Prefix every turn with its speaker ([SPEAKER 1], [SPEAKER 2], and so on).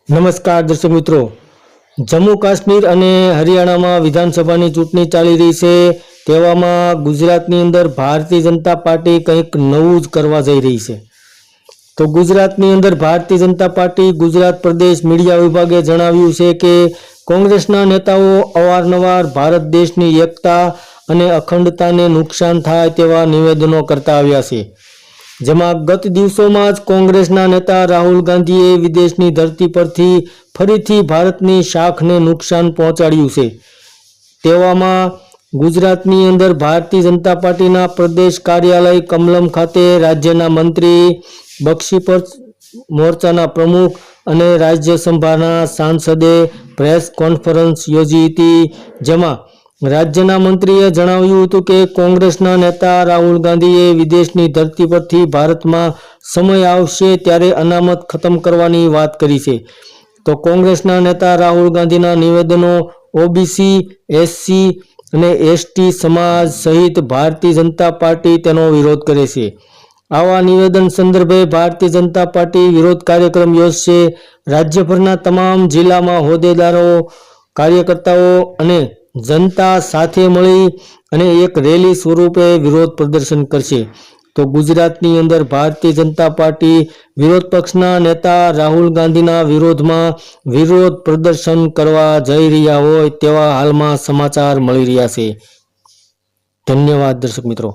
[SPEAKER 1] નમસ્કાર દર્શક મિત્રો, જમ્મુ કાશ્મીર અને હરિયાણામાં વિધાનસભાની ચૂંટણી ચાલી રહી છે। તેવામાં ગુજરાતની અંદર ભારતીય જનતા પાર્ટી કંઈક નવું જ કરવા જઈ રહી છે। તો ગુજરાતની અંદર ભારતીય જનતા પાર્ટી ગુજરાત પ્રદેશ મીડિયા વિભાગે જણાવ્યું છે કે કોંગ્રેસના નેતાઓ અવારનવાર ભારત દેશની એકતા અને અખંડતાને નુકસાન થાય તેવા નિવેદનો કરતા આવ્યા છે। જેમાં ગત દિવસોમાં જ કોંગ્રેસના નેતા રાહુલ ગાંધીએ વિદેશની ધરતી પરથી ફરીથી ભારતની શાખને નુકસાન પહોંચાડ્યું છે। તેવામાં ગુજરાતની અંદર ભારતીય જનતા પાર્ટીના પ્રદેશ કાર્યાલય કમલમ ખાતે રાજ્યના મંત્રી, બક્ષી મોરચાના પ્રમુખ અને રાજ્યસભાના સાંસદે પ્રેસ કોન્ફરન્સ યોજી હતી। જેમાં રાજ્યના મંત્રીએ જણાવ્યું હતું કે કોંગ્રેસના નેતા રાહુલ ગાંધીએ વિદેશની ધરતી પરથી ભારતમાં સમય આવશે ત્યારે અનામત ખતમ કરવાની વાત કરી છે। તો કોંગ્રેસના નેતા રાહુલ ગાંધીના નિવેદનો ઓબીસી, એસસી અને એસટી સમાજ સહિત ભારતીય જનતા પાર્ટી તેનો વિરોધ કરે છે। આવા નિવેદન સંદર્ભે ભારતીય જનતા પાર્ટી વિરોધ કાર્યક્રમ યોજશે। રાજ્યભરના તમામ જિલ્લામાં હોદ્દેદારો, કાર્યકર્તાઓ અને જનતા સાથે મળી અને એક રેલી સ્વરૂપે વિરોધ પ્રદર્શન કરશે। તો ગુજરાતની અંદર ભારતીય જનતા પાર્ટી વિરોધ પક્ષના નેતા રાહુલ ગાંધીના વિરોધમાં વિરોધ પ્રદર્શન કરવા જઈ રહ્યા હોય તેવા હાલમાં સમાચાર મળી રહ્યા છે। ધન્યવાદ દર્શક મિત્રો।